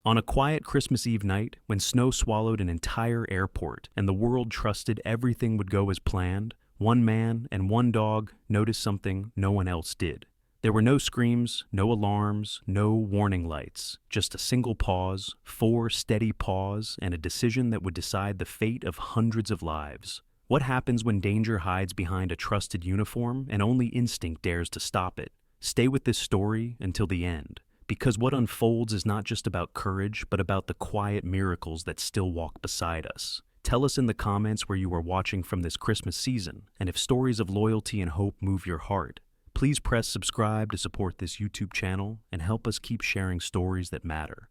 On a quiet Christmas Eve night, when snow swallowed an entire airport and the world trusted everything would go as planned, one man and one dog noticed something no one else did. There were no screams, no alarms, no warning lights, just a single pause, 4 steady paws, and a decision that would decide the fate of hundreds of lives. What happens when danger hides behind a trusted uniform and only instinct dares to stop it? Stay with this story until the end, because what unfolds is not just about courage, but about the quiet miracles that still walk beside us. Tell us in the comments where you are watching from this Christmas season, and if stories of loyalty and hope move your heart. Please press subscribe to support this YouTube channel and help us keep sharing stories that matter.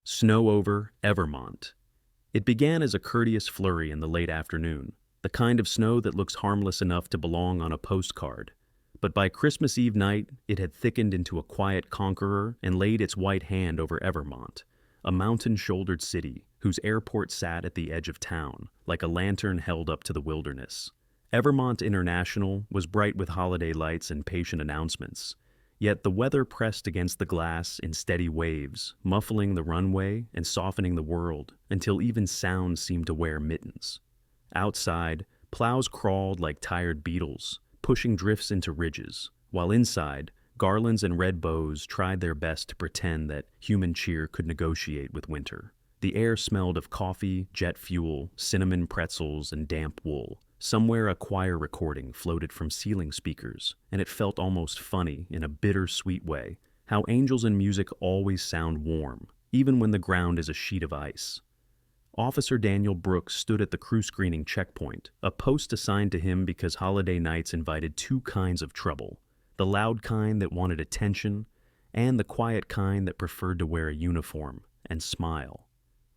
Snow over Evermont. It began as a courteous flurry in the late afternoon, the kind of snow that looks harmless enough to belong on a postcard. But by Christmas Eve night, it had thickened into a quiet conqueror and laid its white hand over Evermont, a mountain-shouldered city whose airport sat at the edge of town, like a lantern held up to the wilderness. Evermont International was bright with holiday lights and patient announcements, yet the weather pressed against the glass in steady waves, muffling the runway and softening the world until even sound seemed to wear mittens. Outside, plows crawled like tired beetles, pushing drifts into ridges, while inside, garlands and red bows tried their best to pretend that human cheer could negotiate with winter. The air smelled of coffee, jet fuel, cinnamon pretzels, and damp wool. Somewhere a choir recording floated from ceiling speakers, and it felt almost funny in a bitter-sweet way how angels and music always sound warm, even when the ground is a sheet of ice. Officer Daniel Brooks stood at the crew screening checkpoint, a post assigned to him because holiday nights invited 2 kinds of trouble: the loud kind that wanted attention, and the quiet kind that preferred to wear a uniform and smile.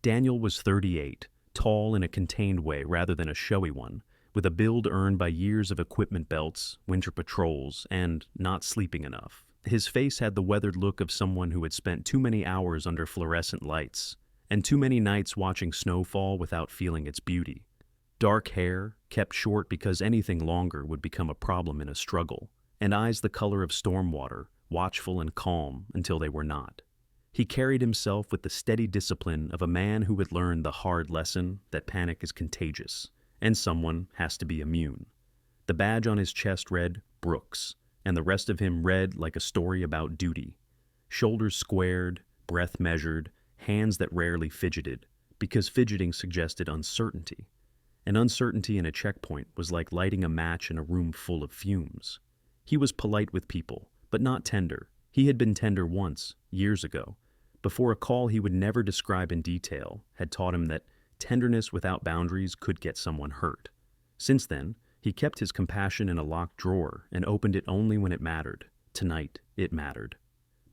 Daniel was 38, tall in a contained way rather than a showy one, with a build earned by years of equipment belts, winter patrols, and not sleeping enough. His face had the weathered look of someone who had spent too many hours under fluorescent lights, and too many nights watching snow fall without feeling its beauty. Dark hair, kept short because anything longer would become a problem in a struggle, and eyes the color of storm water, watchful and calm until they were not. He carried himself with the steady discipline of a man who had learned the hard lesson that panic is contagious, and someone has to be immune. The badge on his chest read, Brooks, and the rest of him read like a story about duty. Shoulders squared, breath measured, hands that rarely fidgeted, because fidgeting suggested uncertainty. And uncertainty in a checkpoint was like lighting a match in a room full of fumes. He was polite with people, but not tender. He had been tender once, years ago, before a call he would never describe in detail had taught him that tenderness without boundaries could get someone hurt. Since then, he kept his compassion in a locked drawer and opened it only when it mattered. Tonight, it mattered.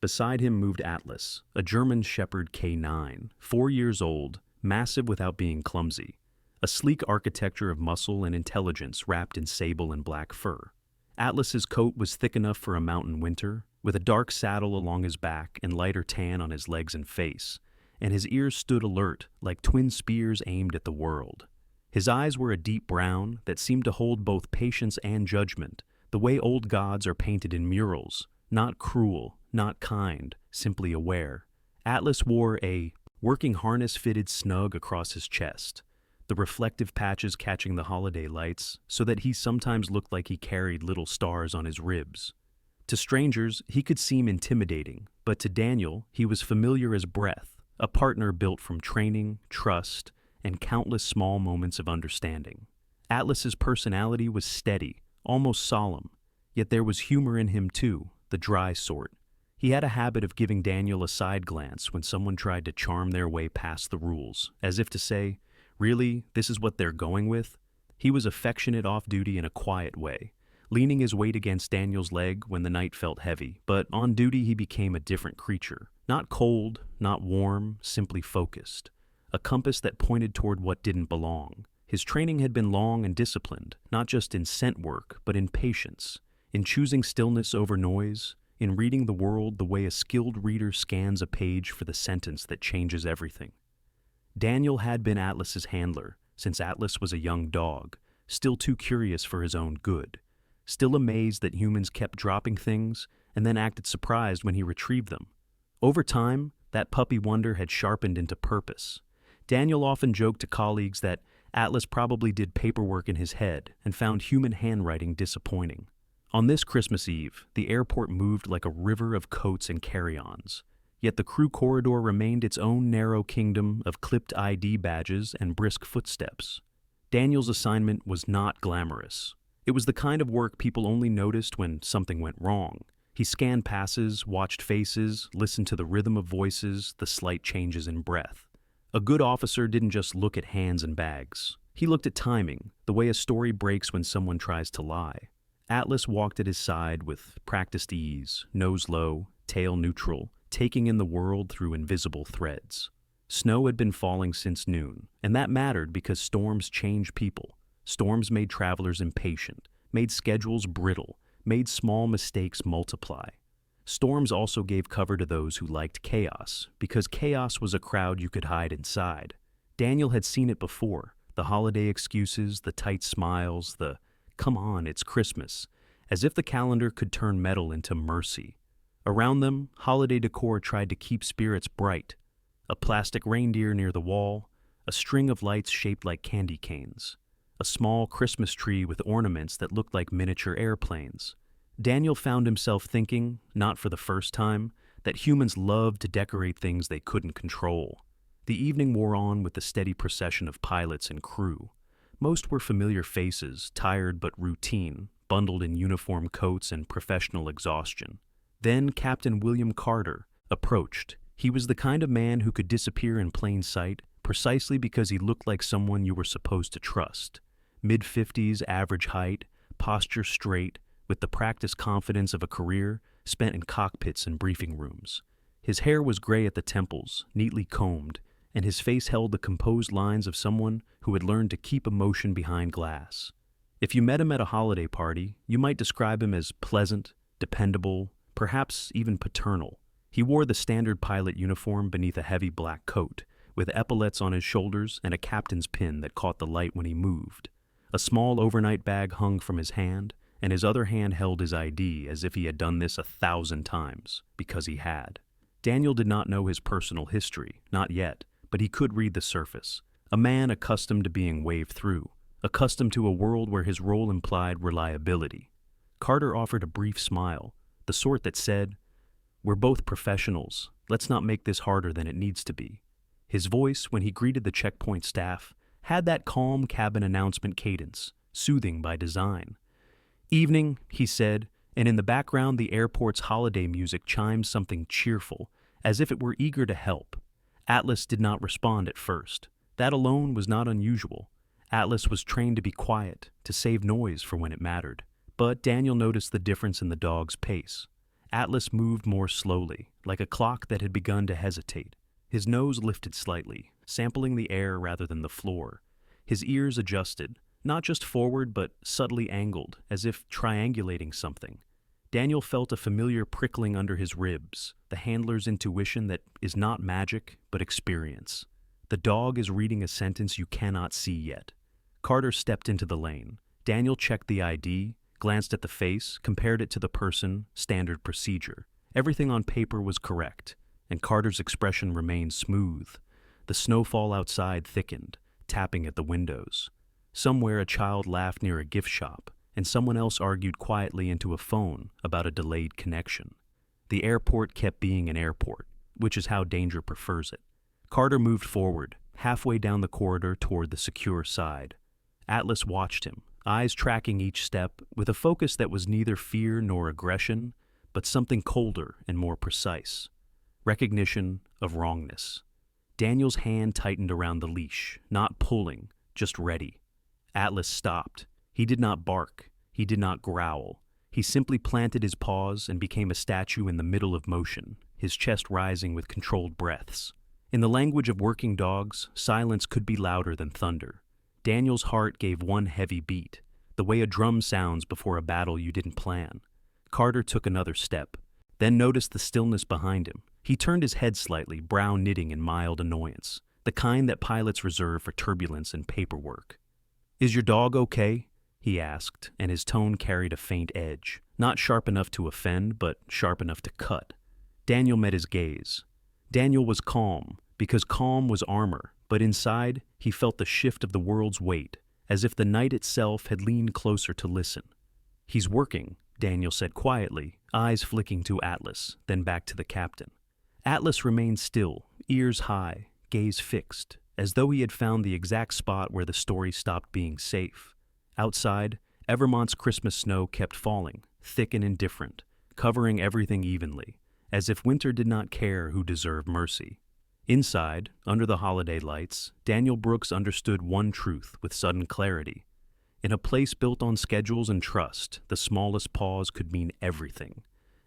Beside him moved Atlas, a German Shepherd K9, 4 years old, massive without being clumsy, a sleek architecture of muscle and intelligence wrapped in sable and black fur. Atlas's coat was thick enough for a mountain winter, with a dark saddle along his back and lighter tan on his legs and face, and his ears stood alert like twin spears aimed at the world. His eyes were a deep brown that seemed to hold both patience and judgment, the way old gods are painted in murals, not cruel, not kind, simply aware. Atlas wore a working harness fitted snug across his chest, the reflective patches catching the holiday lights so that he sometimes looked like he carried little stars on his ribs. To strangers, he could seem intimidating, but to Daniel, he was familiar as breath, a partner built from training, trust, and countless small moments of understanding. Atlas's personality was steady, almost solemn, yet there was humor in him too, the dry sort. He had a habit of giving Daniel a side glance when someone tried to charm their way past the rules, as if to say, "Really, this is what they're going with?" He was affectionate off-duty in a quiet way, leaning his weight against Daniel's leg when the night felt heavy, but on duty he became a different creature. Not cold, not warm, simply focused. A compass that pointed toward what didn't belong. His training had been long and disciplined, not just in scent work, but in patience, in choosing stillness over noise, in reading the world the way a skilled reader scans a page for the sentence that changes everything. Daniel had been Atlas's handler since Atlas was a young dog, still too curious for his own good, still amazed that humans kept dropping things and then acted surprised when he retrieved them. Over time, That puppy wonder had sharpened into purpose. Daniel often joked to colleagues that Atlas probably did paperwork in his head and found human handwriting disappointing. On this Christmas Eve, the airport moved like a river of coats and carry-ons. Yet the crew corridor remained its own narrow kingdom of clipped ID badges and brisk footsteps. Daniel's assignment was not glamorous. It was the kind of work people only noticed when something went wrong. He scanned passes, watched faces, listened to the rhythm of voices, the slight changes in breath. A good officer didn't just look at hands and bags. He looked at timing, the way a story breaks when someone tries to lie. Atlas walked at his side with practiced ease, nose low, tail neutral, taking in the world through invisible threads. Snow had been falling since noon, and that mattered because storms change people. Storms made travelers impatient, made schedules brittle, made small mistakes multiply. Storms also gave cover to those who liked chaos, because chaos was a crowd you could hide inside. Daniel had seen it before, the holiday excuses, the tight smiles, the "come on, it's Christmas," as if the calendar could turn metal into mercy. Around them, holiday decor tried to keep spirits bright. A plastic reindeer near the wall, a string of lights shaped like candy canes, a small Christmas tree with ornaments that looked like miniature airplanes. Daniel found himself thinking, not for the first time, that humans loved to decorate things they couldn't control. The evening wore on with the steady procession of pilots and crew. Most were familiar faces, tired but routine, bundled in uniform coats and professional exhaustion. Then Captain William Carter approached. He was the kind of man who could disappear in plain sight precisely because he looked like someone you were supposed to trust. Mid-50s, average height, posture straight, with the practiced confidence of a career spent in cockpits and briefing rooms. His hair was gray at the temples, neatly combed, and his face held the composed lines of someone who had learned to keep emotion behind glass. If you met him at a holiday party, you might describe him as pleasant, dependable, perhaps even paternal. He wore the standard pilot uniform beneath a heavy black coat, with epaulets on his shoulders and a captain's pin that caught the light when he moved. A small overnight bag hung from his hand, and his other hand held his ID as if he had done this 1,000 times, because he had. Daniel did not know his personal history, not yet, but he could read the surface. A man accustomed to being waved through, accustomed to a world where his role implied reliability. Carter offered a brief smile, the sort that said, "We're both professionals. Let's not make this harder than it needs to be." His voice, when he greeted the checkpoint staff, had that calm cabin announcement cadence, soothing by design. "Evening," he said, and in the background the airport's holiday music chimed something cheerful, as if it were eager to help. Atlas did not respond at first. That alone was not unusual. Atlas was trained to be quiet, to save noise for when it mattered. But Daniel noticed the difference in the dog's pace. Atlas moved more slowly, like a clock that had begun to hesitate. His nose lifted slightly, sampling the air rather than the floor. His ears adjusted, not just forward but subtly angled, as if triangulating something. Daniel felt a familiar prickling under his ribs, the handler's intuition that is not magic but experience. The dog is reading a sentence you cannot see yet. Carter stepped into the lane. Daniel checked the ID, glanced at the face, compared it to the person, standard procedure. Everything on paper was correct, and Carter's expression remained smooth. The snowfall outside thickened, tapping at the windows. Somewhere a child laughed near a gift shop, and someone else argued quietly into a phone about a delayed connection. The airport kept being an airport, which is how danger prefers it. Carter moved forward, halfway down the corridor toward the secure side. Atlas watched him, eyes tracking each step, with a focus that was neither fear nor aggression, but something colder and more precise. Recognition of wrongness. Daniel's hand tightened around the leash, not pulling, just ready. Atlas stopped. He did not bark. He did not growl. He simply planted his paws and became a statue in the middle of motion, his chest rising with controlled breaths. In the language of working dogs, silence could be louder than thunder. Daniel's heart gave one heavy beat, the way a drum sounds before a battle you didn't plan. Carter took another step, then noticed the stillness behind him. He turned his head slightly, brow knitting in mild annoyance, the kind that pilots reserve for turbulence and paperwork. "Is your dog okay?" he asked, and his tone carried a faint edge, not sharp enough to offend, but sharp enough to cut. Daniel met his gaze. Daniel was calm, because calm was armor, but inside, he felt the shift of the world's weight, as if the night itself had leaned closer to listen. "He's working," Daniel said quietly, eyes flicking to Atlas, then back to the captain. Atlas remained still, ears high, gaze fixed, as though he had found the exact spot where the story stopped being safe. Outside, Evermont's Christmas snow kept falling, thick and indifferent, covering everything evenly, as if winter did not care who deserved mercy. Inside, under the holiday lights, Daniel Brooks understood one truth with sudden clarity. In a place built on schedules and trust, the smallest pause could mean everything,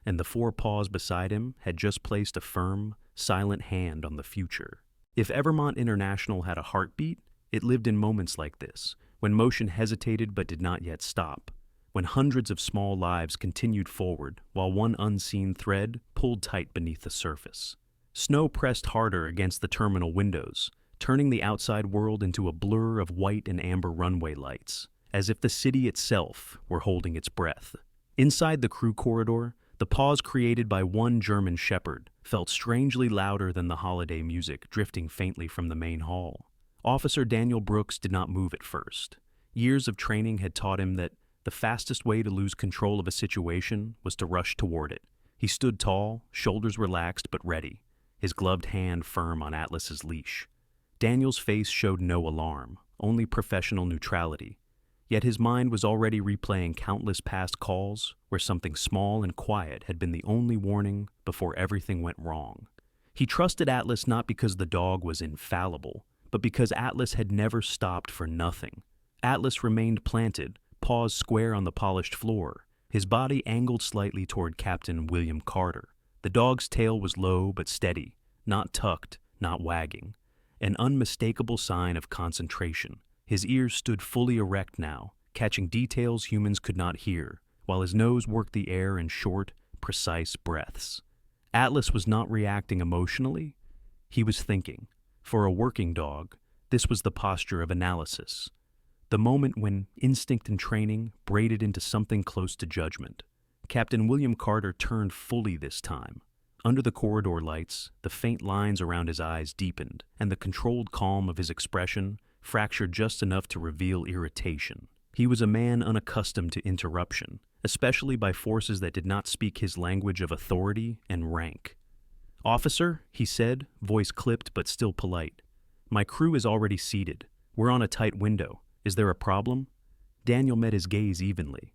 and the four paws beside him had just placed a firm, silent hand on the future. If Evermont International had a heartbeat, it lived in moments like this, when motion hesitated but did not yet stop, when hundreds of small lives continued forward while one unseen thread pulled tight beneath the surface. Snow pressed harder against the terminal windows, turning the outside world into a blur of white and amber runway lights, as if the city itself were holding its breath. Inside the crew corridor, the pause created by one German shepherd felt strangely louder than the holiday music drifting faintly from the main hall. Officer Daniel Brooks did not move at first. Years of training had taught him that the fastest way to lose control of a situation was to rush toward it. He stood tall, shoulders relaxed but ready, his gloved hand firm on Atlas's leash. Daniel's face showed no alarm, only professional neutrality. Yet his mind was already replaying countless past calls where something small and quiet had been the only warning before everything went wrong. He trusted Atlas not because the dog was infallible, but because Atlas had never stopped for nothing. Atlas remained planted, paws square on the polished floor, his body angled slightly toward Captain William Carter. The dog's tail was low but steady, not tucked, not wagging, an unmistakable sign of concentration. His ears stood fully erect now, catching details humans could not hear, while his nose worked the air in short, precise breaths. Atlas was not reacting emotionally, he was thinking. For a working dog, this was the posture of analysis, the moment when instinct and training braided into something close to judgment. Captain William Carter turned fully this time. Under the corridor lights, the faint lines around his eyes deepened, and the controlled calm of his expression fractured just enough to reveal irritation. He was a man unaccustomed to interruption, especially by forces that did not speak his language of authority and rank. "Officer," he said, voice clipped but still polite. "My crew is already seated. We're on a tight window. Is there a problem?" Daniel met his gaze evenly.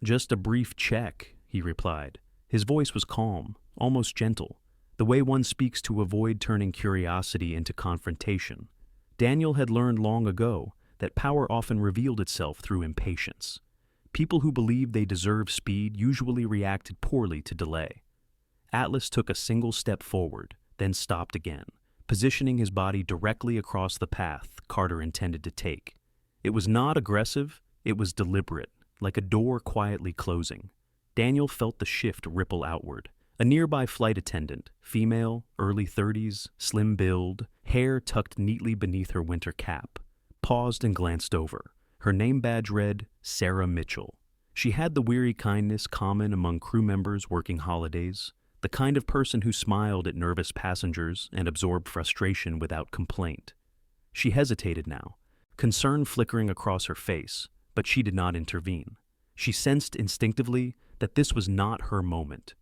"Just a brief check," he replied. His voice was calm, almost gentle, the way one speaks to avoid turning curiosity into confrontation. Daniel had learned long ago that power often revealed itself through impatience. People who believed they deserved speed usually reacted poorly to delay. Atlas took a single step forward, then stopped again, positioning his body directly across the path Carter intended to take. It was not aggressive, it was deliberate, like a door quietly closing. Daniel felt the shift ripple outward. A nearby flight attendant, female, early 30s, slim build, hair tucked neatly beneath her winter cap, paused and glanced over. Her name badge read, Sarah Mitchell. She had the weary kindness common among crew members working holidays, the kind of person who smiled at nervous passengers and absorbed frustration without complaint. She hesitated now, concern flickering across her face, but she did not intervene. She sensed instinctively that this was not her moment.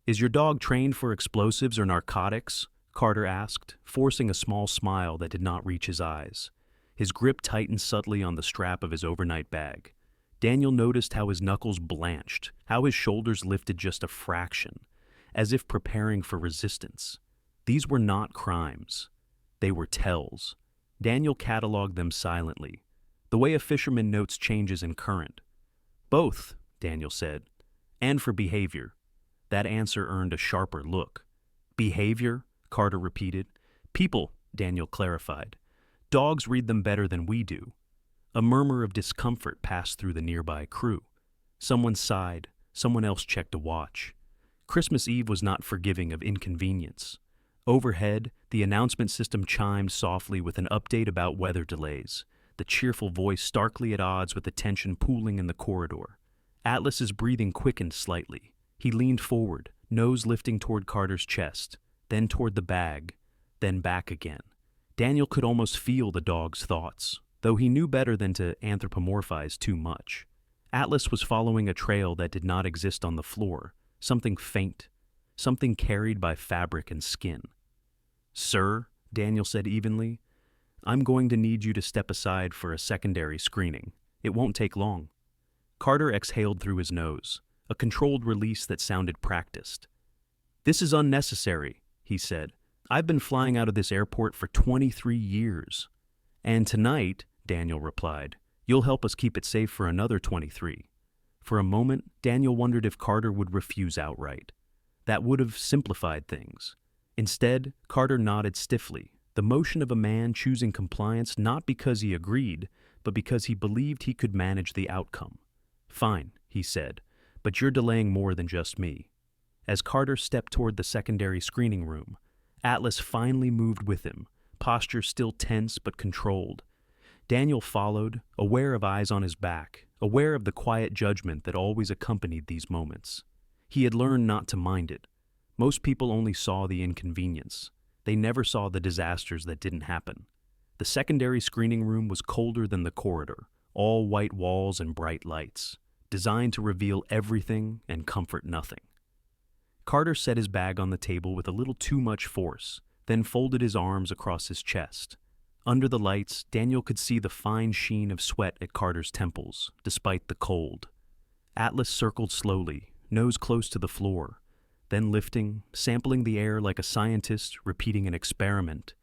"Is your dog trained for explosives or narcotics?" Carter asked, forcing a small smile that did not reach his eyes. His grip tightened subtly on the strap of his overnight bag. Daniel noticed how his knuckles blanched, how his shoulders lifted just a fraction, as if preparing for resistance. These were not crimes. They were tells. Daniel cataloged them silently, the way a fisherman notes changes in current. "Both," Daniel said, "and for behavior." That answer earned a sharper look. "Behavior?" Carter repeated. "People," Daniel clarified. "Dogs read them better than we do." A murmur of discomfort passed through the nearby crew. Someone sighed, someone else checked a watch. Christmas Eve was not forgiving of inconvenience. Overhead, the announcement system chimed softly with an update about weather delays, the cheerful voice starkly at odds with the tension pooling in the corridor. Atlas's breathing quickened slightly. He leaned forward, nose lifting toward Carter's chest. then toward the bag, then back again. Daniel could almost feel the dog's thoughts, though he knew better than to anthropomorphize too much. Atlas was following a trail that did not exist on the floor, something faint, something carried by fabric and skin. "Sir," Daniel said evenly, "I'm going to need you to step aside for a secondary screening. It won't take long." Carter exhaled through his nose, a controlled release that sounded practiced. "This is unnecessary," he said. "I've been flying out of this airport for 23 years. And tonight," Daniel replied, "you'll help us keep it safe for another 23. For a moment, Daniel wondered if Carter would refuse outright. That would have simplified things. Instead, Carter nodded stiffly, the motion of a man choosing compliance not because he agreed, but because he believed he could manage the outcome. "Fine," he said, "but you're delaying more than just me." As Carter stepped toward the secondary screening room, Atlas finally moved with him, posture still tense but controlled. Daniel followed, aware of eyes on his back, aware of the quiet judgment that always accompanied these moments. He had learned not to mind it. Most people only saw the inconvenience. They never saw the disasters that didn't happen. The secondary screening room was colder than the corridor, all white walls and bright lights, designed to reveal everything and comfort nothing. Carter set his bag on the table with a little too much force, then folded his arms across his chest. Under the lights, Daniel could see the fine sheen of sweat at Carter's temples, despite the cold. Atlas circled slowly, nose close to the floor, then lifting, sampling the air like a scientist repeating an experiment.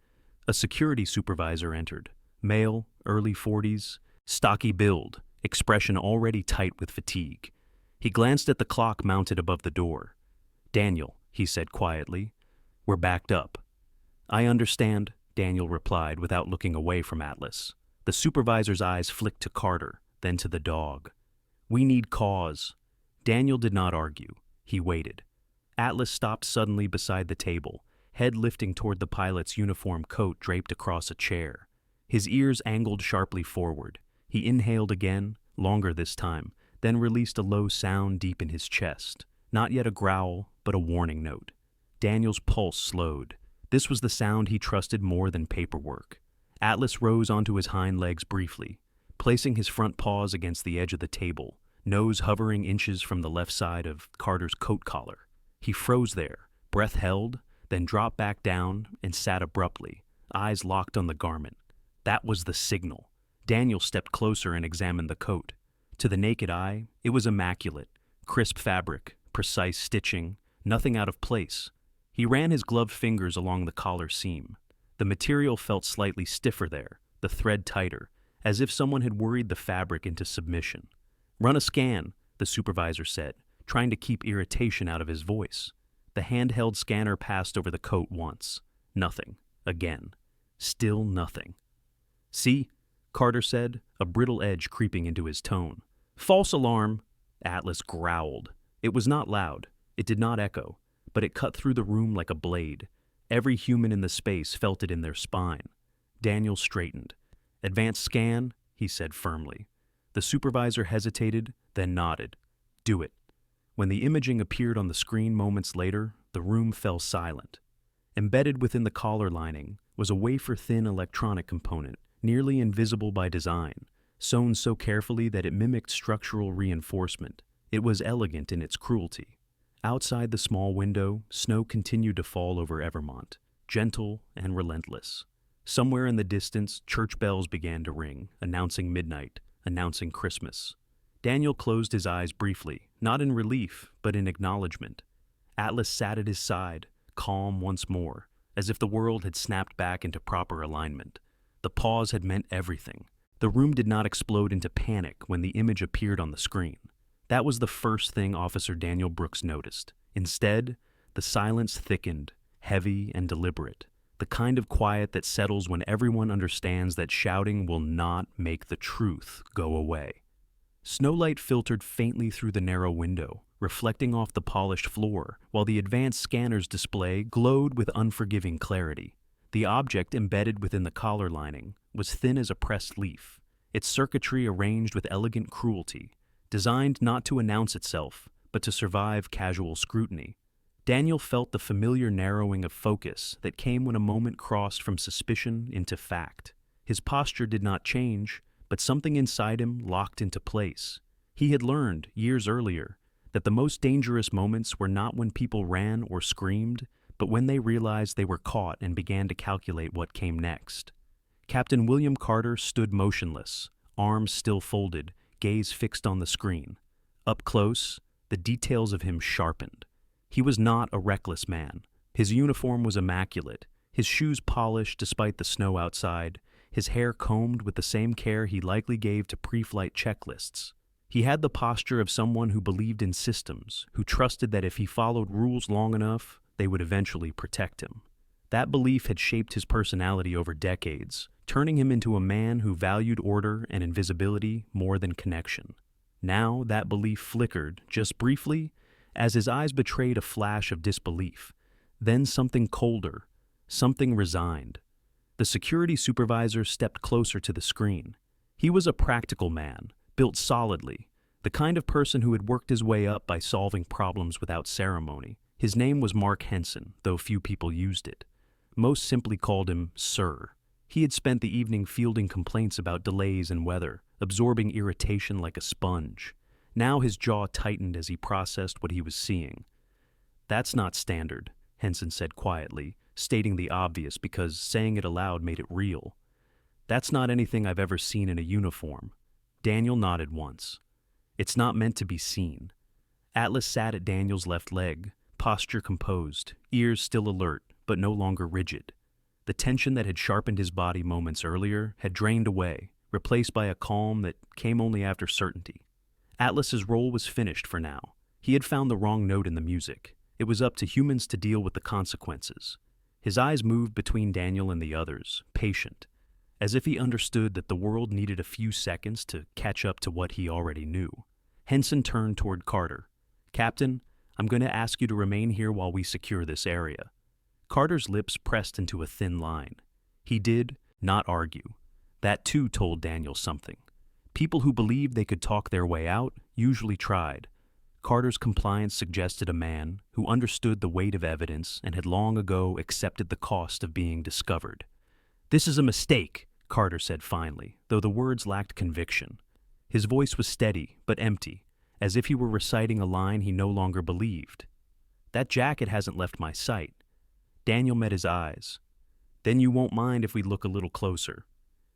A security supervisor entered, male, early 40s, stocky build, expression already tight with fatigue. He glanced at the clock mounted above the door. "Daniel," he said quietly, "we're backed up." "I understand," Daniel replied without looking away from Atlas. The supervisor's eyes flicked to Carter, then to the dog. "We need cause." Daniel did not argue. He waited. Atlas stopped suddenly beside the table, head lifting toward the pilot's uniform coat draped across a chair. His ears angled sharply forward. He inhaled again, longer this time, then released a low sound deep in his chest. Not yet a growl, but a warning note. Daniel's pulse slowed. This was the sound he trusted more than paperwork. Atlas rose onto his hind legs briefly, placing his front paws against the edge of the table, nose hovering inches from the left side of Carter's coat collar. He froze there, breath held, then dropped back down and sat abruptly, eyes locked on the garment. That was the signal. Daniel stepped closer and examined the coat. To the naked eye, it was immaculate, crisp fabric, precise stitching, nothing out of place. He ran his gloved fingers along the collar seam. The material felt slightly stiffer there, the thread tighter, as if someone had worried the fabric into submission. "Run a scan," the supervisor said, trying to keep irritation out of his voice. The handheld scanner passed over the coat once. Nothing. Again. Still nothing. "See?" Carter said, a brittle edge creeping into his tone. "False alarm," Atlas growled. It was not loud. It did not echo, but it cut through the room like a blade. Every human in the space felt it in their spine. Daniel straightened. "Advanced scan," he said firmly. The supervisor hesitated, then nodded. "Do it." When the imaging appeared on the screen moments later, the room fell silent. Embedded within the collar lining was a wafer-thin electronic component, nearly invisible by design, sewn so carefully that it mimicked structural reinforcement. It was elegant in its cruelty. Outside the small window, snow continued to fall over Evermont, gentle and relentless. Somewhere in the distance, church bells began to ring, announcing midnight, announcing Christmas. Daniel closed his eyes briefly, not in relief, but in acknowledgement. Atlas sat at his side, calm once more, as if the world had snapped back into proper alignment. The pause had meant everything. The room did not explode into panic when the image appeared on the screen. That was the first thing Officer Daniel Brooks noticed. Instead, the silence thickened, heavy and deliberate, the kind of quiet that settles when everyone understands that shouting will not make the truth go away. Snowlight filtered faintly through the narrow window, reflecting off the polished floor, while the advanced scanner's display glowed with unforgiving clarity. The object embedded within the collar lining was thin as a pressed leaf, its circuitry arranged with elegant cruelty, designed not to announce itself, but to survive casual scrutiny. Daniel felt the familiar narrowing of focus that came when a moment crossed from suspicion into fact. His posture did not change, but something inside him locked into place. He had learned, years earlier, that the most dangerous moments were not when people ran or screamed, but when they realized they were caught and began to calculate what came next. Captain William Carter stood motionless, arms still folded, gaze fixed on the screen. Up close, the details of him sharpened. He was not a reckless man. His uniform was immaculate, his shoes polished despite the snow outside, his hair combed with the same care he likely gave to pre-flight checklists. He had the posture of someone who believed in systems, who trusted that if he followed rules long enough, they would eventually protect him. That belief had shaped his personality over decades, turning him into a man who valued order and invisibility more than connection. Now that belief flickered, just briefly, as his eyes betrayed a flash of disbelief. Then something colder, something resigned. The security supervisor stepped closer to the screen. He was a practical man, built solidly, the kind of person who had worked his way up by solving problems without ceremony. His name was Mark Henson, though few people used it. Most simply called him Sir. He had spent the evening fielding complaints about delays and weather, absorbing irritation like a sponge. Now his jaw tightened as he processed what he was seeing. "That's not standard," Henson said quietly, stating the obvious because saying it aloud made it real. "That's not anything I've ever seen in a uniform." Daniel nodded once. "It's not meant to be seen." Atlas sat at Daniel's left leg, posture composed, ears still alert, but no longer rigid. The tension that had sharpened his body moments earlier had drained away, replaced by a calm that came only after certainty. Atlas's role was finished for now. He had found the wrong note in the music. It was up to humans to deal with the consequences. His eyes moved between Daniel and the others, patient, as if he understood that the world needed a few seconds to catch up to what he already knew. Henson turned toward Carter. "Captain, I'm going to ask you to remain here while we secure this area." Carter's lips pressed into a thin line. He did not argue. That too told Daniel something. People who believed they could talk their way out usually tried. Carter's compliance suggested a man who understood the weight of evidence and had long ago accepted the cost of being discovered. "This is a mistake," Carter said finally, though the words lacked conviction. His voice was steady but empty, as if he were reciting a line he no longer believed. "That jacket hasn't left my sight." Daniel met his eyes. "Then you won't mind if we look a little closer."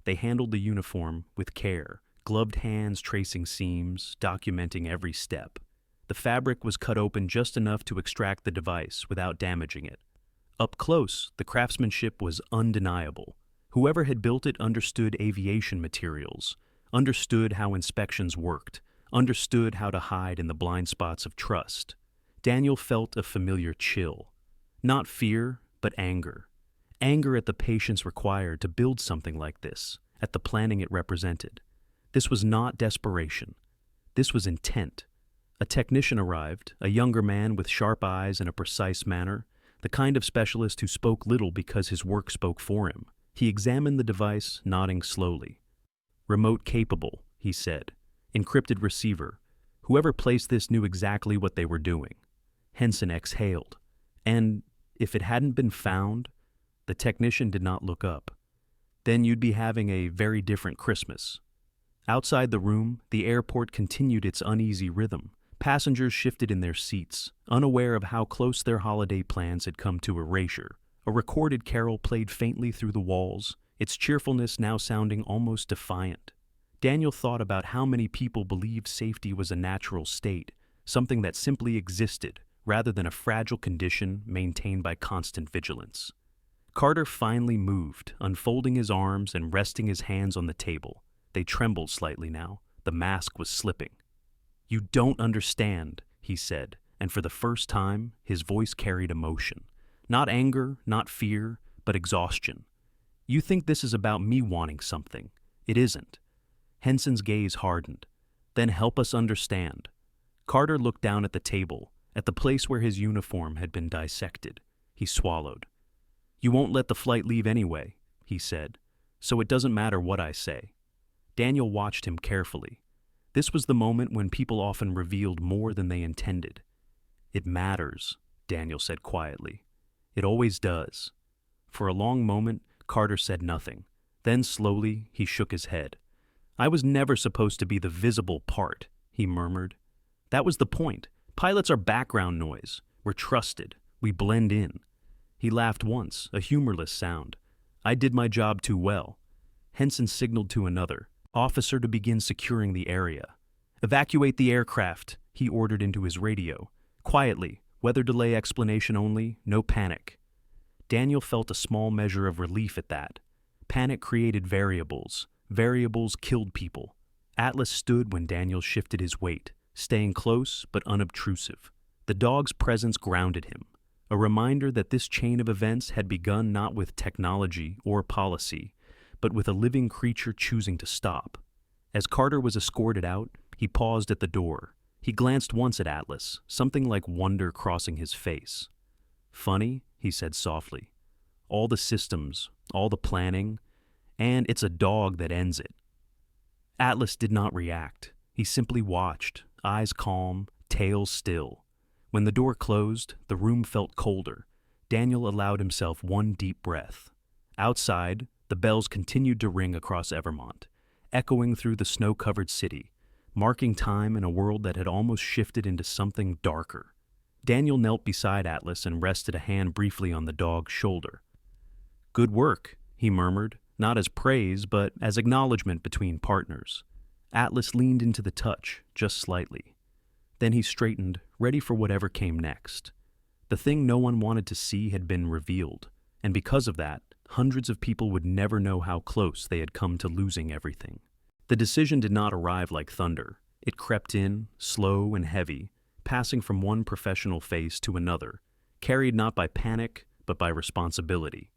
They handled the uniform with care, gloved hands tracing seams, documenting every step. The fabric was cut open just enough to extract the device without damaging it. Up close, the craftsmanship was undeniable. Whoever had built it understood aviation materials, understood how inspections worked, understood how to hide in the blind spots of trust. Daniel felt a familiar chill. Not fear, but anger. Anger at the patience required to build something like this, at the planning it represented. This was not desperation. This was intent. A technician arrived, a younger man with sharp eyes and a precise manner, the kind of specialist who spoke little because his work spoke for him. He examined the device, nodding slowly. "Remote capable," he said. "Encrypted receiver. Whoever placed this knew exactly what they were doing." Henson exhaled. "And if it hadn't been found," the technician did not look up, "then you'd be having a very different Christmas." Outside the room, the airport continued its uneasy rhythm. Passengers shifted in their seats, unaware of how close their holiday plans had come to erasure. A recorded carol played faintly through the walls, its cheerfulness now sounding almost defiant. Daniel thought about how many people believed safety was a natural state, something that simply existed, rather than a fragile condition maintained by constant vigilance. Carter finally moved, unfolding his arms and resting his hands on the table. They trembled slightly now. The mask was slipping. "You don't understand," he said, and for the first time, his voice carried emotion. Not anger, not fear, but exhaustion. "You think this is about me wanting something. It isn't." Henson's gaze hardened. "Then help us understand." Carter looked down at the table, at the place where his uniform had been dissected. He swallowed. "You won't let the flight leave anyway," he said, "so it doesn't matter what I say." Daniel watched him carefully. This was the moment when people often revealed more than they intended. "It matters," Daniel said quietly. "It always does." For a long moment, Carter said nothing. Then slowly, he shook his head. "I was never supposed to be the visible part," he murmured. "That was the point. Pilots are background noise. We're trusted. We blend in." He laughed once, a humorless sound. "I did my job too well." Henson signaled to another officer to begin securing the area. "Evacuate the aircraft," he ordered into his radio. "Quietly, weather delay explanation only, no panic." Daniel felt a small measure of relief at that. Panic created variables. Variables killed people. Atlas stood when Daniel shifted his weight, staying close but unobtrusive. The dog's presence grounded him, a reminder that this chain of events had begun not with technology or policy, but with a living creature choosing to stop. As Carter was escorted out, he paused at the door. He glanced once at Atlas, something like wonder crossing his face. "Funny," he said softly. "All the systems, all the planning, and it's a dog that ends it." Atlas did not react. He simply watched, eyes calm, tail still. When the door closed, the room felt colder. Daniel allowed himself one deep breath. Outside, the bells continued to ring across Evermont, echoing through the snow-covered city, marking time in a world that had almost shifted into something darker. Daniel knelt beside Atlas and rested a hand briefly on the dog's shoulder. "Good work," he murmured, not as praise, but as acknowledgement between partners. Atlas leaned into the touch, just slightly. Then he straightened, ready for whatever came next. The thing no one wanted to see had been revealed, and because of that, hundreds of people would never know how close they had come to losing everything. The decision did not arrive like thunder. It crept in, slow and heavy, passing from one professional face to another, carried not by panic, but by responsibility.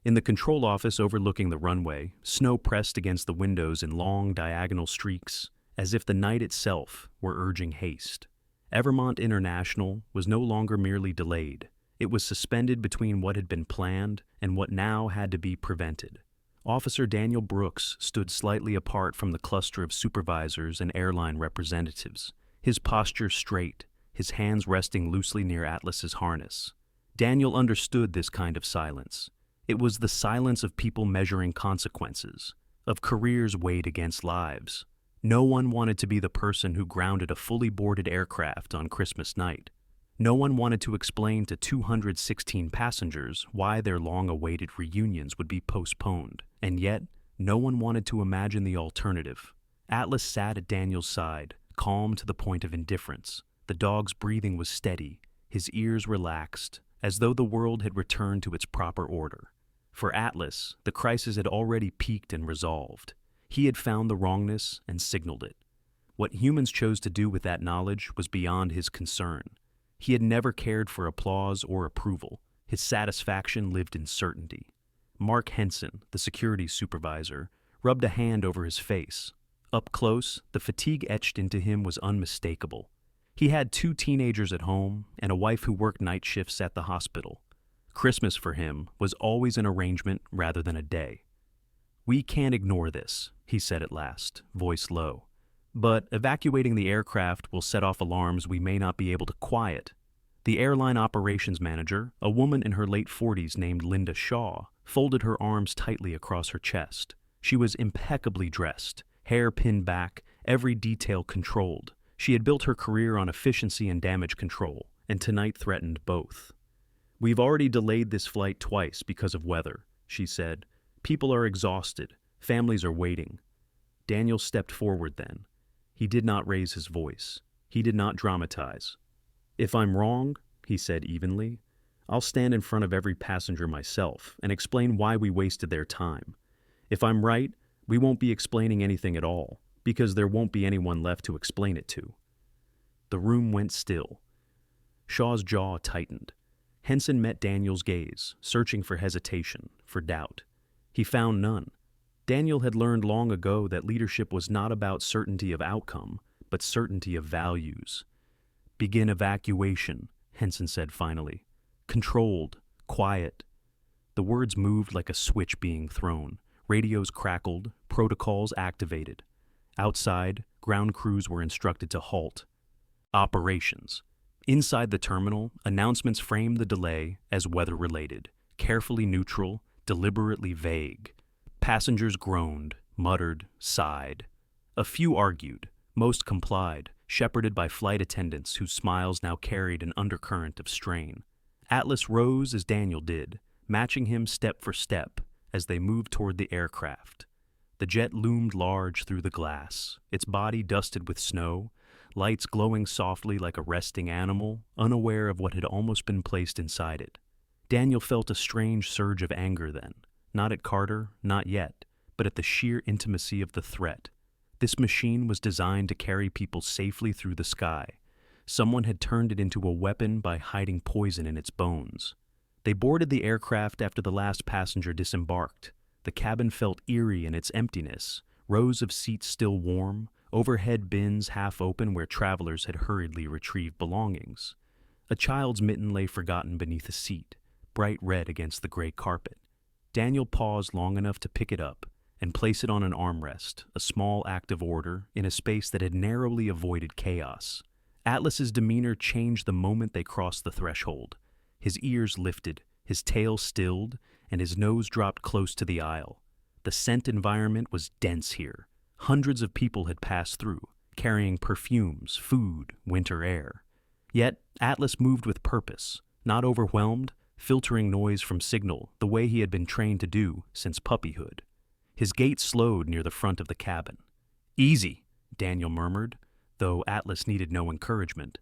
In the control office overlooking the runway, snow pressed against the windows in long diagonal streaks, as if the night itself were urging haste. Evermont International was no longer merely delayed. It was suspended between what had been planned and what now had to be prevented. Officer Daniel Brooks stood slightly apart from the cluster of supervisors and airline representatives, his posture straight, his hands resting loosely near Atlas's harness. Daniel understood this kind of silence. It was the silence of people measuring consequences, of careers weighed against lives. No one wanted to be the person who grounded a fully boarded aircraft on Christmas night. No one wanted to explain to 216 passengers why their long-awaited reunions would be postponed, and yet no one wanted to imagine the alternative. Atlas sat at Daniel's side, calm to the point of indifference. The dog's breathing was steady, his ears relaxed, as though the world had returned to its proper order. For Atlas, the crisis had already peaked and resolved. He had found the wrongness and signaled it. What humans chose to do with that knowledge was beyond his concern. He had never cared for applause or approval. His satisfaction lived in certainty. Mark Henson, the security supervisor, rubbed a hand over his face. Up close, the fatigue etched into him was unmistakable. He had 2 teenagers at home and a wife who worked night shifts at the hospital. Christmas for him was always an arrangement rather than a day. "We can't ignore this," he said at last, voice low. "But evacuating the aircraft will set off alarms we may not be able to quiet." The airline operations manager, a woman in her late 40s named Linda Shaw, folded her arms tightly across her chest. She was impeccably dressed, hair pinned back, every detail controlled. She had built her career on efficiency and damage control, and tonight threatened both. "We've already delayed this flight twice because of weather," she said. "People are exhausted. Families are waiting." Daniel stepped forward then. He did not raise his voice. He did not dramatize. "If I'm wrong," he said evenly, "I'll stand in front of every passenger myself and explain why we wasted their time. If I'm right, we won't be explaining anything at all, because there won't be anyone left to explain it to." The room went still. Shaw's jaw tightened. Henson met Daniel's gaze, searching for hesitation, for doubt. He found none. Daniel had learned long ago that leadership was not about certainty of outcome, but certainty of values. "Begin evacuation," Henson said finally. "Controlled, quiet." The words moved like a switch being thrown. Radios crackled, protocols activated. Outside, ground crews were instructed to halt. Operations. Inside the terminal, announcements framed the delay as weather-related, carefully neutral, deliberately vague. Passengers groaned, muttered, sighed. A few argued, most complied, shepherded by flight attendants whose smiles now carried an undercurrent of strain. Atlas rose as Daniel did, matching him step for step as they moved toward the aircraft. The jet loomed large through the glass, its body dusted with snow, lights glowing softly like a resting animal, unaware of what had almost been placed inside it. Daniel felt a strange surge of anger then, not at Carter, not yet, but at the sheer intimacy of the threat. This machine was designed to carry people safely through the sky. Someone had turned it into a weapon by hiding poison in its bones. They boarded the aircraft after the last passenger disembarked. The cabin felt eerie in its emptiness, rows of seats still warm, overhead bins half open where travelers had hurriedly retrieved belongings. A child's mitten lay forgotten beneath a seat, bright red against the gray carpet. Daniel paused long enough to pick it up and place it on an armrest, a small act of order in a space that had narrowly avoided chaos. Atlas's demeanor changed the moment they crossed the threshold. His ears lifted, his tail stilled, and his nose dropped close to the aisle. The scent environment was dense here. Hundreds of people had passed through, carrying perfumes, food, winter air. Yet Atlas moved with purpose, not overwhelmed, filtering noise from signal the way he had been trained to do since puppyhood. His gait slowed near the front of the cabin. "Easy," Daniel murmured, though Atlas needed no encouragement.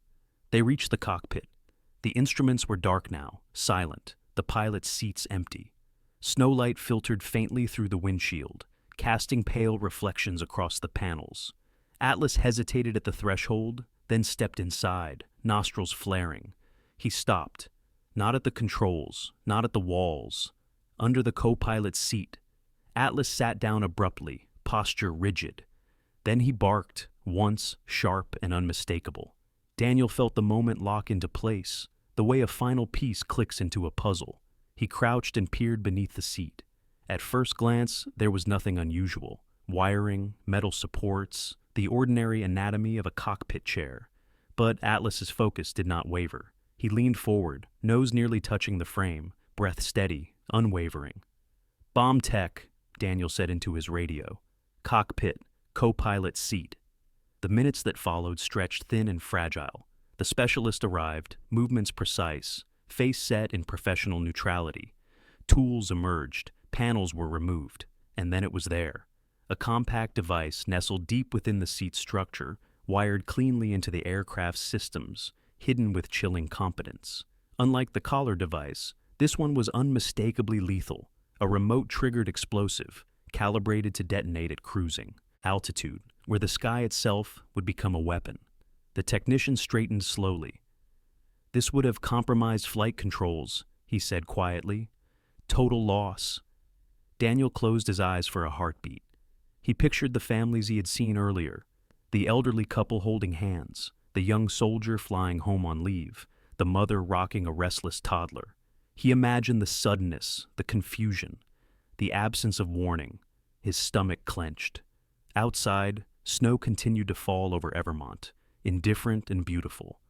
They reached the cockpit. The instruments were dark now, silent, the pilot's seats empty. Snowlight filtered faintly through the windshield, casting pale reflections across the panels. Atlas hesitated at the threshold, then stepped inside, nostrils flaring. He stopped, not at the controls, not at the walls, under the co-pilot's seat. Atlas sat down abruptly, posture rigid. Then he barked, once sharp and unmistakable. Daniel felt the moment lock into place, the way a final piece clicks into a puzzle. He crouched and peered beneath the seat. At first glance, there was nothing unusual. Wiring, metal supports, the ordinary anatomy of a cockpit chair. But Atlas's focus did not waver. He leaned forward, nose nearly touching the frame, breath steady, unwavering. "Bomb tech," Daniel said into his radio. "Cockpit, co-pilot seat." The minutes that followed stretched thin and fragile. The specialist arrived, movements precise, face set in professional neutrality. Tools emerged, panels were removed, and then it was there. A compact device nestled deep within the seat's structure, wired cleanly into the aircraft's systems, hidden with chilling competence. Unlike the collar device, this one was unmistakably lethal, a remote-triggered explosive, calibrated to detonate at cruising altitude, where the sky itself would become a weapon. The technician straightened slowly. "This would have compromised flight controls," he said quietly. "Total loss." Daniel closed his eyes for a heartbeat. He pictured the families he had seen earlier, the elderly couple holding hands, the young soldier flying home on leave, the mother rocking a restless toddler. He imagined the suddenness, the confusion, the absence of warning. His stomach clenched. Outside, snow continued to fall over Evermont, indifferent and beautiful.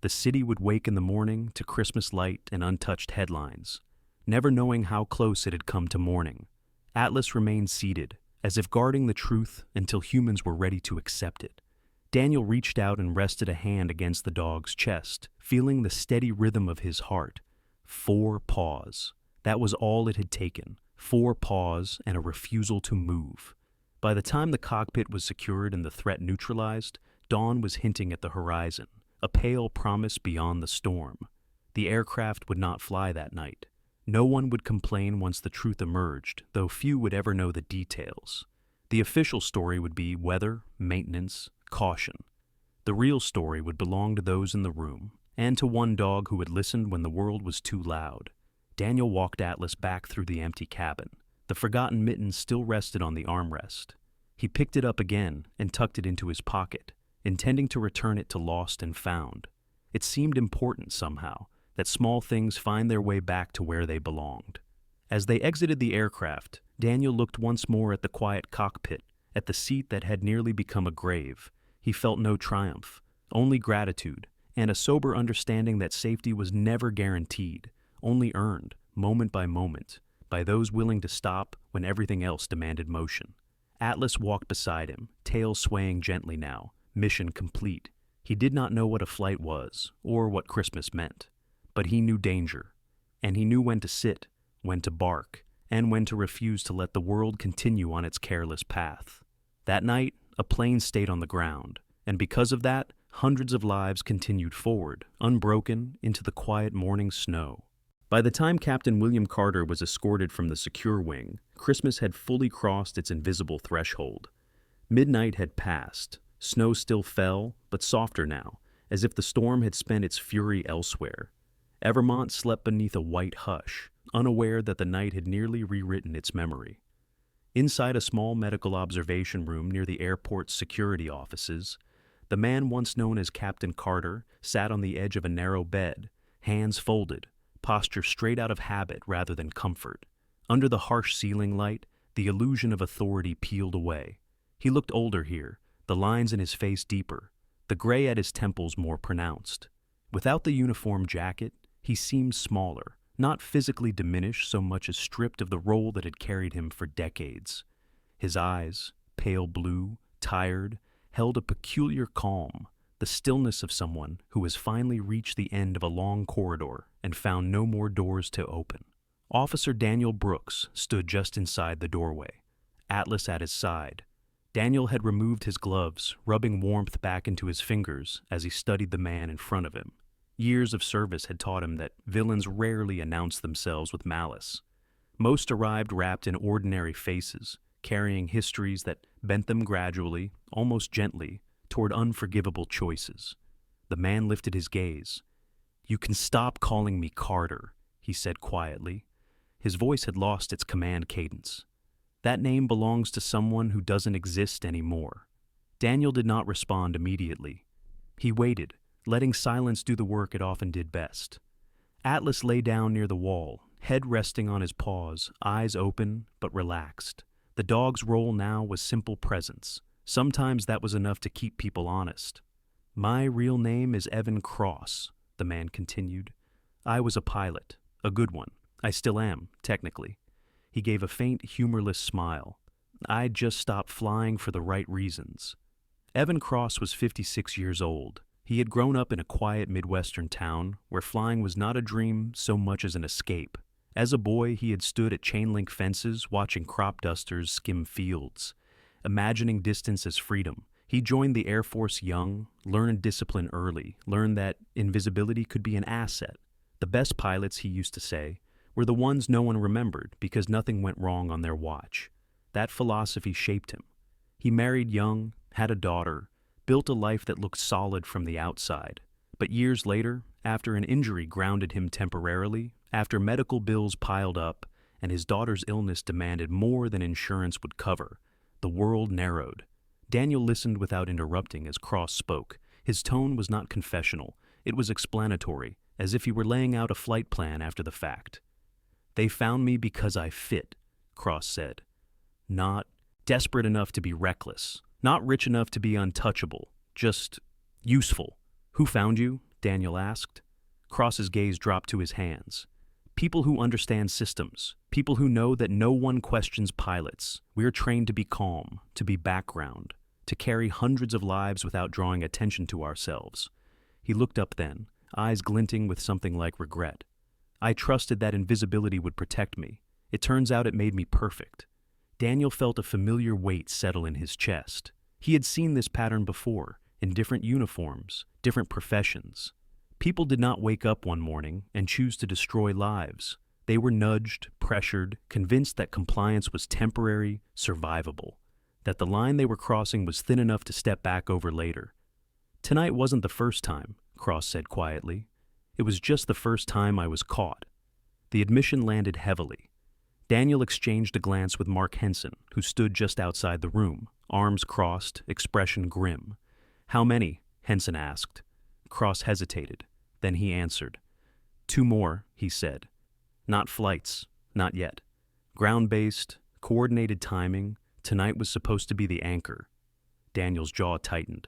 The city would wake in the morning to Christmas light and untouched headlines, never knowing how close it had come to morning. Atlas remained seated, as if guarding the truth until humans were ready to accept it. Daniel reached out and rested a hand against the dog's chest, feeling the steady rhythm of his heart. 4 paws. That was all it had taken. 4 paws and a refusal to move. By the time the cockpit was secured and the threat neutralized, dawn was hinting at the horizon, a pale promise beyond the storm. The aircraft would not fly that night. No one would complain once the truth emerged, though few would ever know the details. The official story would be weather, maintenance, caution. The real story would belong to those in the room, and to one dog who had listened when the world was too loud. Daniel walked Atlas back through the empty cabin. The forgotten mitten still rested on the armrest. He picked it up again and tucked it into his pocket, intending to return it to Lost and Found. It seemed important somehow, that small things find their way back to where they belonged. As they exited the aircraft, Daniel looked once more at the quiet cockpit, at the seat that had nearly become a grave. He felt no triumph, only gratitude, and a sober understanding that safety was never guaranteed, only earned, moment by moment, by those willing to stop when everything else demanded motion. Atlas walked beside him, tail swaying gently now, mission complete. He did not know what a flight was, or what Christmas meant, but he knew danger, and he knew when to sit, when to bark, and when to refuse to let the world continue on its careless path. That night, a plane stayed on the ground, and because of that, hundreds of lives continued forward, unbroken, into the quiet morning snow. By the time Captain William Carter was escorted from the secure wing, Christmas had fully crossed its invisible threshold. Midnight had passed. Snow still fell, but softer now, as if the storm had spent its fury elsewhere. Evermont slept beneath a white hush, unaware that the night had nearly rewritten its memory. Inside a small medical observation room near the airport's security offices, the man once known as Captain Carter sat on the edge of a narrow bed, hands folded, posture straight out of habit rather than comfort. Under the harsh ceiling light, the illusion of authority peeled away. He looked older here, the lines in his face deeper, the gray at his temples more pronounced. Without the uniform jacket, he seemed smaller, not physically diminished so much as stripped of the role that had carried him for decades. His eyes, pale blue, tired, held a peculiar calm, the stillness of someone who has finally reached the end of a long corridor and found no more doors to open. Officer Daniel Brooks stood just inside the doorway, Atlas at his side. Daniel had removed his gloves, rubbing warmth back into his fingers as he studied the man in front of him. Years of service had taught him that villains rarely announce themselves with malice. Most arrived wrapped in ordinary faces, carrying histories that bent them gradually, almost gently, toward unforgivable choices. The man lifted his gaze. "You can stop calling me Carter," he said quietly. His voice had lost its command cadence. "That name belongs to someone who doesn't exist anymore." Daniel did not respond immediately. He waited, letting silence do the work it often did best. Atlas lay down near the wall, head resting on his paws, eyes open but relaxed. The dog's role now was simple presence. Sometimes that was enough to keep people honest. "My real name is Evan Cross," the man continued. "I was a pilot, a good one. I still am, technically." He gave a faint, humorless smile. "I'd just stopped flying for the right reasons." Evan Cross was 56 years old. He had grown up in a quiet Midwestern town where flying was not a dream so much as an escape. As a boy, he had stood at chain-link fences watching crop dusters skim fields. Imagining distance as freedom, he joined the Air Force young, learned discipline early, learned that invisibility could be an asset. The best pilots, he used to say, were the ones no one remembered because nothing went wrong on their watch. That philosophy shaped him. He married young, had a daughter, built a life that looked solid from the outside. But years later, after an injury grounded him temporarily, after medical bills piled up, and his daughter's illness demanded more than insurance would cover, the world narrowed. Daniel listened without interrupting as Cross spoke. His tone was not confessional. It was explanatory, as if he were laying out a flight plan after the fact. "They found me because I fit," Cross said. "Not desperate enough to be reckless, not rich enough to be untouchable, just useful." "Who found you?" Daniel asked. Cross's gaze dropped to his hands. "People who understand systems, people who know that no one questions pilots. We're trained to be calm, to be background, to carry hundreds of lives without drawing attention to ourselves." He looked up then, eyes glinting with something like regret. "I trusted that invisibility would protect me. It turns out it made me perfect." Daniel felt a familiar weight settle in his chest. He had seen this pattern before, in different uniforms, different professions. People did not wake up one morning and choose to destroy lives. They were nudged, pressured, convinced that compliance was temporary, survivable, that the line they were crossing was thin enough to step back over later. "Tonight wasn't the first time," Cross said quietly. "It was just the first time I was caught." The admission landed heavily. Daniel exchanged a glance with Mark Henson, who stood just outside the room, arms crossed, expression grim. "How many?" Henson asked. Cross hesitated. Then he answered. "2 more," he said. "Not flights, not yet. Ground-based, coordinated timing. Tonight was supposed to be the anchor." Daniel's jaw tightened.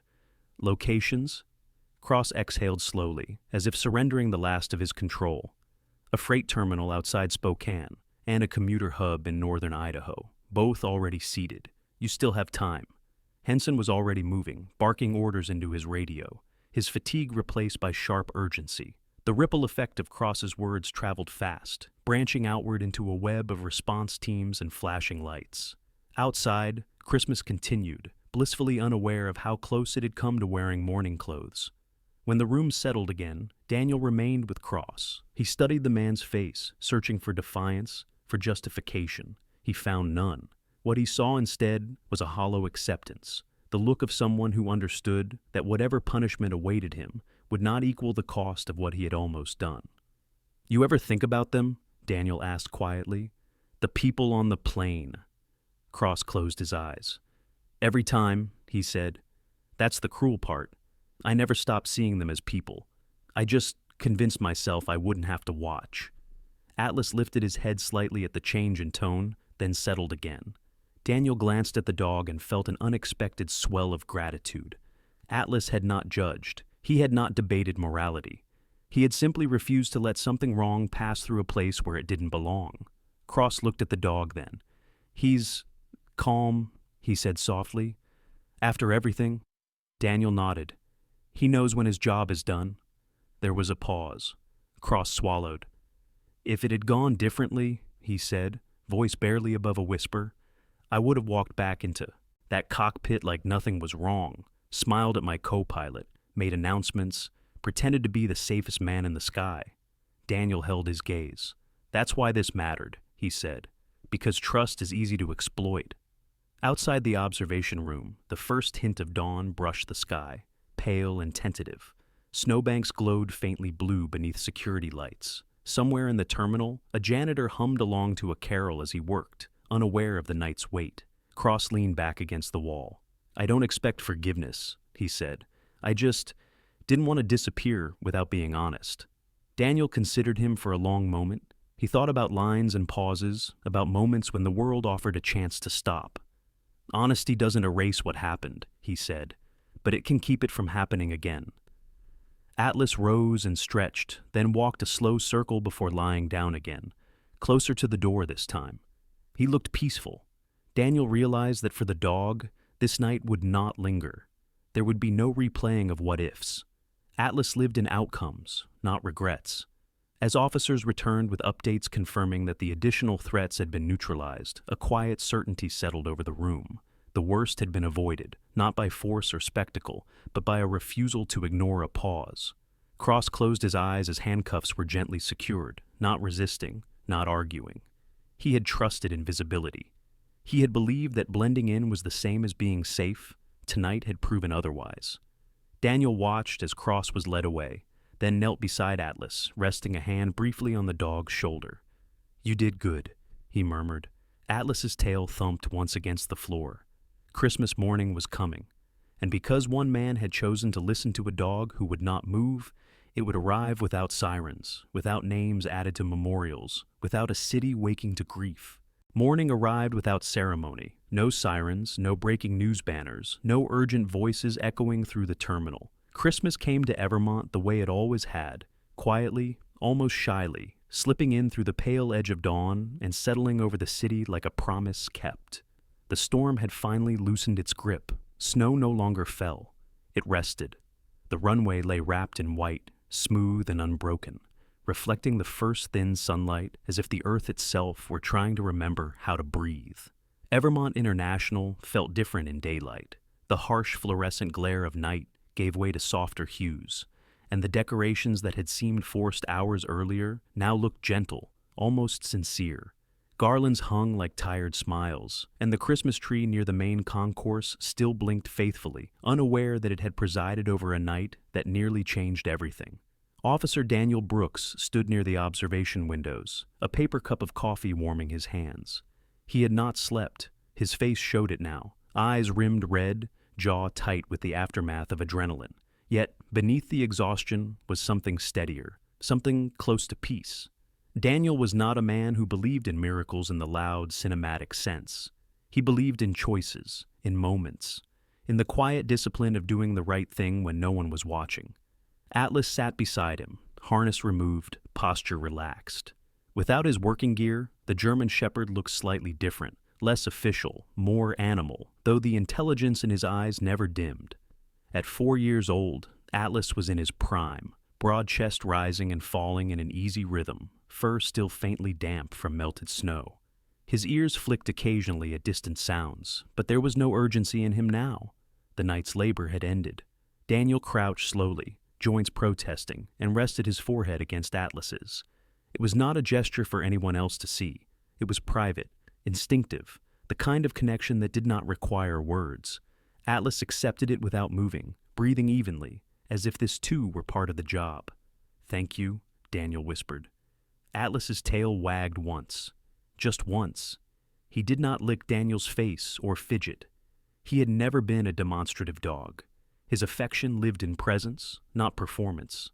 "Locations?" Cross exhaled slowly, as if surrendering the last of his control. A freight terminal outside Spokane, and a commuter hub in northern Idaho, both already seated. You still have time. Henson was already moving, barking orders into his radio, his fatigue replaced by sharp urgency. The ripple effect of Cross's words traveled fast, branching outward into a web of response teams and flashing lights. Outside, Christmas continued, blissfully unaware of how close it had come to wearing morning clothes. When the room settled again, Daniel remained with Cross. He studied the man's face, searching for defiance, for justification. He found none. What he saw instead was a hollow acceptance, the look of someone who understood that whatever punishment awaited him would not equal the cost of what he had almost done. "You ever think about them?" Daniel asked quietly. "The people on the plane." Cross closed his eyes. "Every time," he said. "That's the cruel part. I never stopped seeing them as people. I just convinced myself I wouldn't have to watch." Atlas lifted his head slightly at the change in tone, then settled again. Daniel glanced at the dog and felt an unexpected swell of gratitude. Atlas had not judged. He had not debated morality. He had simply refused to let something wrong pass through a place where it didn't belong. Cross looked at the dog then. "He's calm," he said softly. "After everything?" Daniel nodded. "He knows when his job is done." There was a pause. Cross swallowed. "If it had gone differently," he said, voice barely above a whisper, "I would have walked back into that cockpit like nothing was wrong, smiled at my co-pilot, made announcements, pretended to be the safest man in the sky." Daniel held his gaze. "That's why this mattered," he said, "because trust is easy to exploit." Outside the observation room, the first hint of dawn brushed the sky, pale and tentative. Snowbanks glowed faintly blue beneath security lights. Somewhere in the terminal, a janitor hummed along to a carol as he worked, unaware of the night's weight. Cross leaned back against the wall. "I don't expect forgiveness," he said. "I just didn't want to disappear without being honest." Daniel considered him for a long moment. He thought about lines and pauses, about moments when the world offered a chance to stop. "Honesty doesn't erase what happened," he said, "but it can keep it from happening again." Atlas rose and stretched, then walked a slow circle before lying down again, closer to the door this time. He looked peaceful. Daniel realized that for the dog, this night would not linger. There would be no replaying of what-ifs. Atlas lived in outcomes, not regrets. As officers returned with updates confirming that the additional threats had been neutralized, a quiet certainty settled over the room. The worst had been avoided, not by force or spectacle, but by a refusal to ignore a pause. Cross closed his eyes as handcuffs were gently secured, not resisting, not arguing. He had trusted invisibility. He had believed that blending in was the same as being safe. Tonight had proven otherwise. Daniel watched as Cross was led away, then knelt beside Atlas, resting a hand briefly on the dog's shoulder. "You did good," he murmured. Atlas's tail thumped once against the floor. Christmas morning was coming, and because one man had chosen to listen to a dog who would not move, it would arrive without sirens, without names added to memorials, without a city waking to grief. Morning arrived without ceremony, no sirens, no breaking news banners, no urgent voices echoing through the terminal. Christmas came to Evermont the way it always had, quietly, almost shyly, slipping in through the pale edge of dawn and settling over the city like a promise kept. The storm had finally loosened its grip. Snow no longer fell. It rested. The runway lay wrapped in white, smooth and unbroken, reflecting the first thin sunlight as if the earth itself were trying to remember how to breathe. Evermont International felt different in daylight. The harsh fluorescent glare of night gave way to softer hues, and the decorations that had seemed forced hours earlier now looked gentle, almost sincere. Garlands hung like tired smiles, and the Christmas tree near the main concourse still blinked faithfully, unaware that it had presided over a night that nearly changed everything. Officer Daniel Brooks stood near the observation windows, a paper cup of coffee warming his hands. He had not slept. His face showed it now, eyes rimmed red, jaw tight with the aftermath of adrenaline. Yet, beneath the exhaustion was something steadier, something close to peace. Daniel was not a man who believed in miracles in the loud, cinematic sense. He believed in choices, in moments, in the quiet discipline of doing the right thing when no one was watching. Atlas sat beside him, harness removed, posture relaxed. Without his working gear, the German Shepherd looked slightly different, less official, more animal, though the intelligence in his eyes never dimmed. At 4 years old, Atlas was in his prime, broad chest rising and falling in an easy rhythm, fur still faintly damp from melted snow. His ears flicked occasionally at distant sounds, but there was no urgency in him now. The night's labor had ended. Daniel crouched slowly, joints protesting, and rested his forehead against Atlas's. It was not a gesture for anyone else to see. It was private, instinctive, the kind of connection that did not require words. Atlas accepted it without moving, breathing evenly, as if this too were part of the job. "Thank you," Daniel whispered. Atlas's tail wagged once. Just once. He did not lick Daniel's face or fidget. He had never been a demonstrative dog. His affection lived in presence, not performance.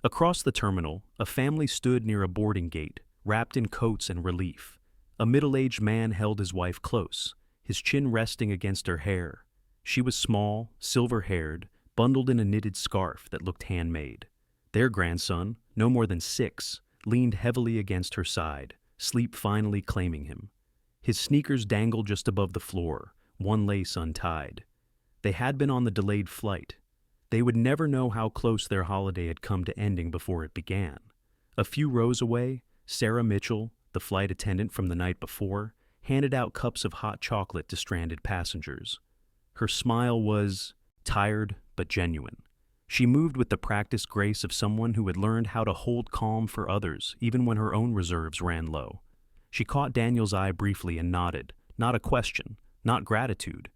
Across the terminal, a family stood near a boarding gate, wrapped in coats and relief. A middle-aged man held his wife close, his chin resting against her hair. She was small, silver-haired, bundled in a knitted scarf that looked handmade. Their grandson, no more than 6, leaned heavily against her side, sleep finally claiming him. His sneakers dangled just above the floor, one lace untied. They had been on the delayed flight. They would never know how close their holiday had come to ending before it began. A few rows away, Sarah Mitchell, the flight attendant from the night before, handed out cups of hot chocolate to stranded passengers. Her smile was tired but genuine. She moved with the practiced grace of someone who had learned how to hold calm for others even when her own reserves ran low. She caught Daniel's eye briefly and nodded, not a question, not gratitude,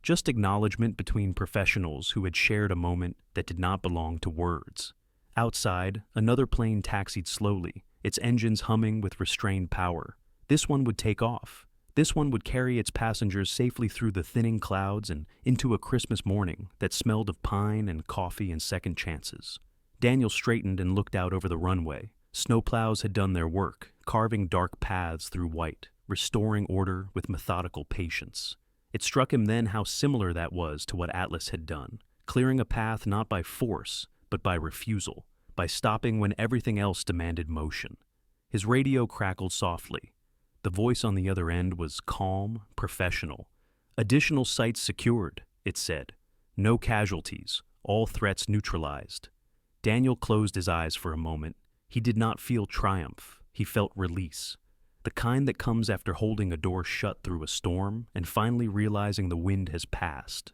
just acknowledgement between professionals who had shared a moment that did not belong to words. Outside, another plane taxied slowly, its engines humming with restrained power. This one would take off. This one would carry its passengers safely through the thinning clouds and into a Christmas morning that smelled of pine and coffee and second chances. Daniel straightened and looked out over the runway. Snowplows had done their work, carving dark paths through white, restoring order with methodical patience. It struck him then how similar that was to what Atlas had done, clearing a path not by force, but by refusal, by stopping when everything else demanded motion. His radio crackled softly. The voice on the other end was calm, professional. "Additional sites secured," it said. "No casualties, all threats neutralized." Daniel closed his eyes for a moment. He did not feel triumph. He felt release. The kind that comes after holding a door shut through a storm and finally realizing the wind has passed.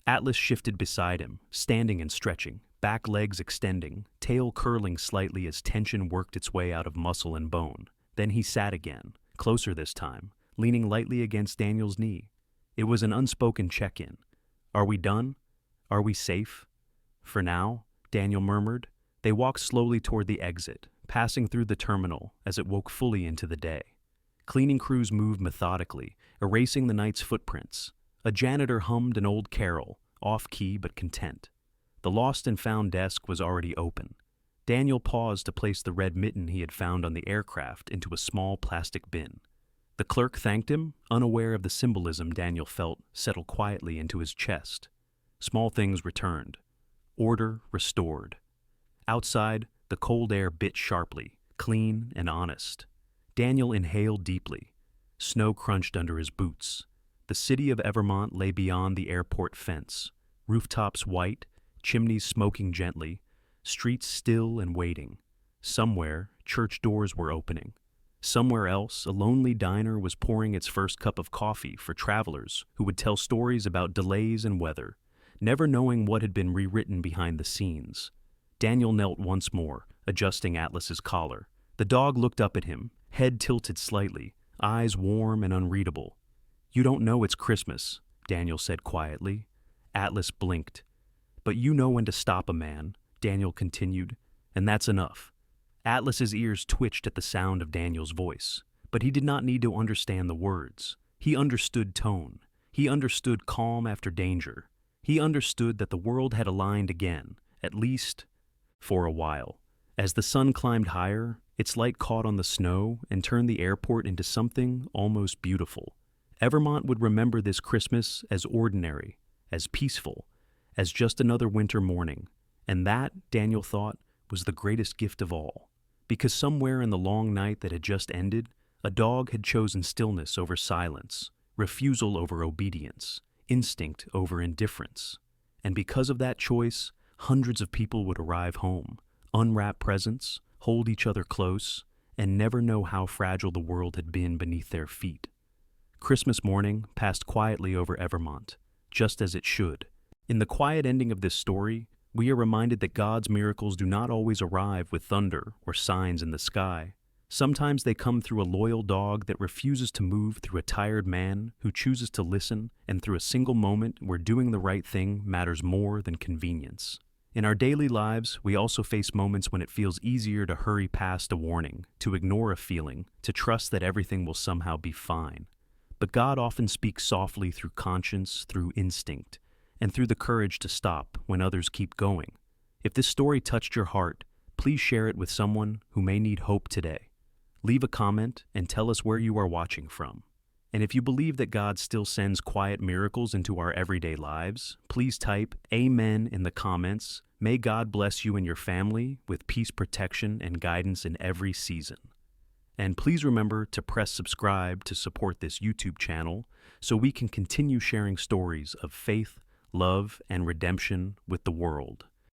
Atlas shifted beside him, standing and stretching, back legs extending, tail curling slightly as tension worked its way out of muscle and bone. Then he sat again, closer this time, leaning lightly against Daniel's knee. It was an unspoken check-in. "Are we done? Are we safe?" "For now," Daniel murmured. They walked slowly toward the exit, passing through the terminal as it woke fully into the day. Cleaning crews moved methodically, erasing the night's footprints. A janitor hummed an old carol, off-key but content. The lost and found desk was already open. Daniel paused to place the red mitten he had found on the aircraft into a small plastic bin. The clerk thanked him, unaware of the symbolism Daniel felt settle quietly into his chest. Small things returned. Order restored. Outside, the cold air bit sharply, clean and honest. Daniel inhaled deeply. Snow crunched under his boots. The city of Evermont lay beyond the airport fence, rooftops white, chimneys smoking gently, streets still and waiting. Somewhere, church doors were opening. Somewhere else, a lonely diner was pouring its first cup of coffee for travelers who would tell stories about delays and weather, never knowing what had been rewritten behind the scenes. Daniel knelt once more, adjusting Atlas's collar. The dog looked up at him, head tilted slightly, eyes warm and unreadable. "You don't know it's Christmas," Daniel said quietly. Atlas blinked. "But you know when to stop a man," Daniel continued, "and that's enough." Atlas's ears twitched at the sound of Daniel's voice, but he did not need to understand the words. He understood tone. He understood calm after danger. He understood that the world had aligned again, at least for a while. As the sun climbed higher, its light caught on the snow and turned the airport into something almost beautiful. Evermont would remember this Christmas as ordinary, as peaceful, as just another winter morning, And that, Daniel thought, was the greatest gift of all. Because somewhere in the long night that had just ended, a dog had chosen stillness over silence, refusal over obedience, instinct over indifference. And because of that choice, hundreds of people would arrive home, unwrap presents, hold each other close, and never know how fragile the world had been beneath their feet. Christmas morning passed quietly over Evermont, just as it should. In the quiet ending of this story, we are reminded that God's miracles do not always arrive with thunder or signs in the sky. Sometimes they come through a loyal dog that refuses to move, through a tired man who chooses to listen, and through a single moment where doing the right thing matters more than convenience. In our daily lives, we also face moments when it feels easier to hurry past a warning, to ignore a feeling, to trust that everything will somehow be fine. But God often speaks softly through conscience, through instinct, and through the courage to stop when others keep going. If this story touched your heart, please share it with someone who may need hope today. Leave a comment and tell us where you are watching from. And if you believe that God still sends quiet miracles into our everyday lives, please type Amen in the comments. May God bless you and your family with peace, protection, and guidance in every season. And please remember to press subscribe to support this YouTube channel so we can continue sharing stories of faith, love, and redemption with the world.